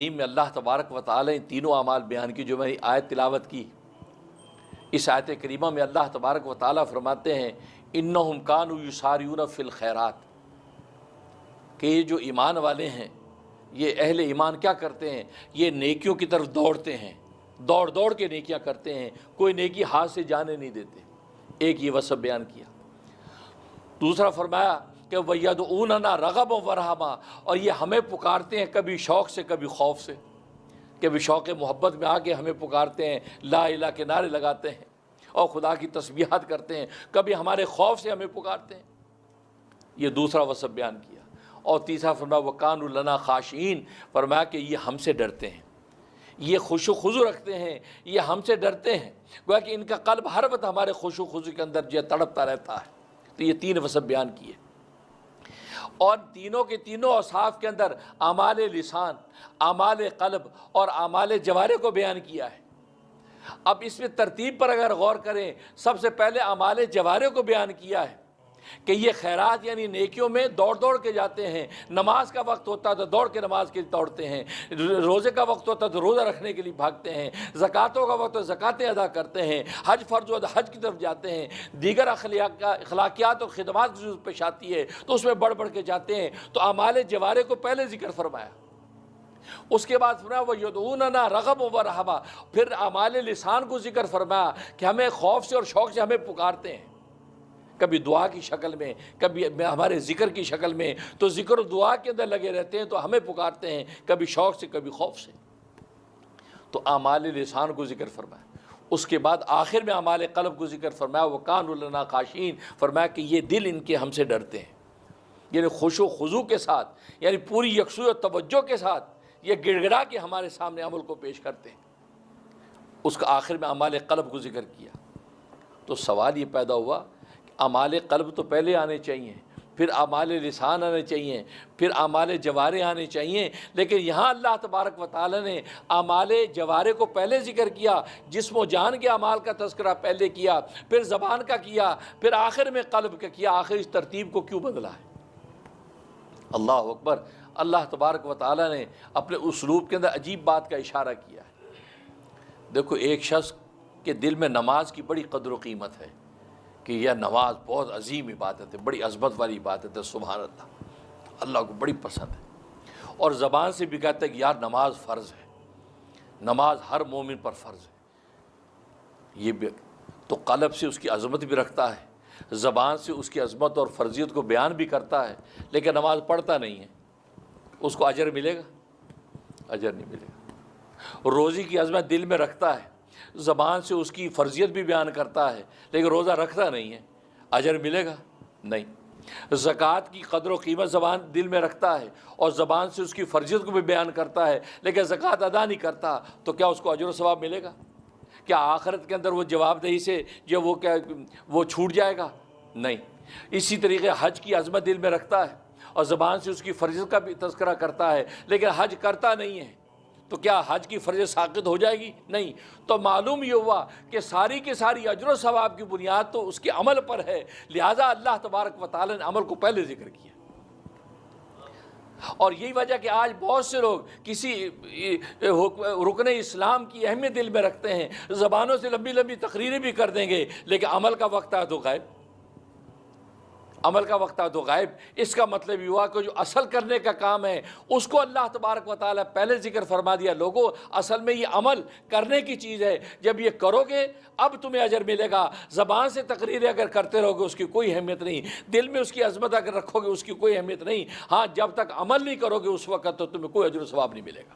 میں اللہ تبارک و تعالی نے تینوں اعمال بیان کی جو میں نے آیت تلاوت کی۔ اس آیت کریمہ میں اللہ تبارک و تعالی فرماتے ہیں انہم کانوا یسارعون فی الخیرات، کہ یہ جو ایمان والے ہیں، یہ اہل ایمان کیا کرتے ہیں؟ یہ نیکیوں کی طرف دوڑتے ہیں، دوڑ دوڑ کے نیکیاں کرتے ہیں، کوئی نیکی ہاتھ سے جانے نہیں دیتے۔ ایک یہ وصف بیان کیا۔ دوسرا فرمایا کہ وَيَدْعُونَنَا رَغَبًا وَرَهْبًا، اور یہ ہمیں پکارتے ہیں کبھی شوق سے کبھی خوف سے، کبھی شوق محبت میں آ کے ہمیں پکارتے ہیں، لا الہ کے نعرے لگاتے ہیں اور خدا کی تسبیحات کرتے ہیں، کبھی ہمارے خوف سے ہمیں پکارتے ہیں۔ یہ دوسرا وصف بیان کیا۔ اور تیسرا فرمایا وَكَانُوا لَنَا خَاشِعِينَ، فرمایا کہ یہ ہم سے ڈرتے ہیں، یہ خشوع و خضوع رکھتے ہیں، یہ ہم سے ڈرتے ہیں، گویا کہ ان کا قلب ہر وقت ہمارے خشوع و خضوع کے اندر جو تڑپتا رہتا ہے۔ تو یہ تین وصف بیان کیے، اور تینوں کے تینوں اوصاف کے اندر اعمال لسان، اعمال قلب اور اعمال جوارح کو بیان کیا ہے۔ اب اس میں ترتیب پر اگر غور کریں، سب سے پہلے اعمال جوارح کو بیان کیا ہے کہ یہ خیرات یعنی نیکیوں میں دوڑ دوڑ کے جاتے ہیں۔ نماز کا وقت ہوتا ہے تو دوڑ کے نماز کے لیے دوڑتے ہیں، روزے کا وقت ہوتا ہے تو روزہ رکھنے کے لیے بھاگتے ہیں، زکاتوں کا وقت تو زکاتیں ادا کرتے ہیں، حج فرض و حج کی طرف جاتے ہیں، دیگر اخلاقیات اور خدمات کی ضرورت پیش آتی ہے تو اس میں بڑھ بڑھ کے جاتے ہیں۔ تو اعمال جوارح کو پہلے ذکر فرمایا، اس کے بعد فرمایا وَيَدْعُونَنَا رَغَبًا وَرَهْبًا، پھر اعمال لسان کو ذکر فرمایا کہ ہمیں خوف سے اور شوق سے ہمیں پکارتے ہیں، کبھی دعا کی شکل میں، کبھی ہمارے ذکر کی شکل میں، تو ذکر و دعا کے اندر لگے رہتے ہیں تو ہمیں پکارتے ہیں، کبھی شوق سے کبھی خوف سے۔ تو اعمال لسان کو ذکر فرمایا۔ اس کے بعد آخر میں اعمال قلب کو ذکر فرمایا وَكَانُوا لَنَا خَاشِعِينَ، فرمایا کہ یہ دل ان کے ہم سے ڈرتے ہیں، یعنی خشوع و خضوع کے ساتھ، یعنی پوری یکسوئی اور توجہ کے ساتھ یہ گڑ گڑا کے ہمارے سامنے عمل کو پیش کرتے ہیں۔ اس کا آخر میں اعمال قلب کو ذکر کیا۔ تو سوال یہ پیدا ہوا کہ اعمال قلب تو پہلے آنے چاہیے، پھر اعمال لسان آنے چاہیے، پھر اعمال جوارح آنے چاہیے، لیکن یہاں اللہ تبارک و تعالی نے اعمال جوارح کو پہلے ذکر کیا، جسم و جان کے اعمال کا تذکرہ پہلے کیا، پھر زبان کا کیا، پھر آخر میں قلب کا کیا۔ آخر اس ترتیب کو کیوں بدلا ہے؟ اللہ اکبر۔ اللہ تبارک و تعالی نے اپنے اسلوب کے اندر عجیب بات کا اشارہ کیا ہے۔ دیکھو، ایک شخص کے دل میں نماز کی بڑی قدر و قیمت ہے کہ یہ نماز بہت عظیم عبادت ہے، بڑی عظمت والی عبادت ہے، سبحان اللہ، اللہ کو بڑی پسند ہے، اور زبان سے بھی کہتا ہے کہ یار نماز فرض ہے، نماز ہر مومن پر فرض ہے۔ یہ بھی تو قلب سے اس کی عظمت بھی رکھتا ہے، زبان سے اس کی عظمت اور فرضیت کو بیان بھی کرتا ہے، لیکن نماز پڑھتا نہیں ہے، اس کو اجر ملے گا؟ اجر نہیں ملے گا۔ روزی کی عظمت دل میں رکھتا ہے، زبان سے اس کی فرضیت بھی بیان کرتا ہے، لیکن روزہ رکھتا نہیں ہے، اجر ملے گا؟ نہیں۔ زکوٰۃ کی قدر و قیمت زبان دل میں رکھتا ہے اور زبان سے اس کی فرضیت کو بھی بیان کرتا ہے، لیکن زکوٰۃ ادا نہیں کرتا، تو کیا اس کو اجر و ثواب ملے گا؟ کیا آخرت کے اندر وہ جواب دہی سے جو وہ چھوٹ جائے گا؟ نہیں۔ اسی طریقے حج کی عظمت دل میں رکھتا ہے اور زبان سے اس کی فرضیت کا بھی تذکرہ کرتا ہے، لیکن حج کرتا نہیں ہے، تو کیا حج کی فرض ساقط ہو جائے گی؟ نہیں۔ تو معلوم یہ ہوا کہ ساری کی ساری اجر و ثواب کی بنیاد تو اس کے عمل پر ہے، لہٰذا اللہ تبارک و تعالی نے عمل کو پہلے ذکر کیا۔ اور یہی وجہ کہ آج بہت سے لوگ کسی رکن اسلام کی اہمیت دل میں رکھتے ہیں، زبانوں سے لمبی لمبی تقریریں بھی کر دیں گے، لیکن عمل کا وقت آئے تو غائب، عمل کا وقت آئے تو غائب۔ اس کا مطلب یہ ہوا کہ جو اصل کرنے کا کام ہے اس کو اللہ تبارک و تعالیٰ پہلے ذکر فرما دیا۔ لوگوں، اصل میں یہ عمل کرنے کی چیز ہے، جب یہ کرو گے اب تمہیں اجر ملے گا۔ زبان سے تقریریں اگر کرتے رہو گے اس کی کوئی اہمیت نہیں، دل میں اس کی عظمت اگر رکھو گے اس کی کوئی اہمیت نہیں، ہاں جب تک عمل نہیں کرو گے اس وقت تو تمہیں کوئی اجر و ثواب نہیں ملے گا۔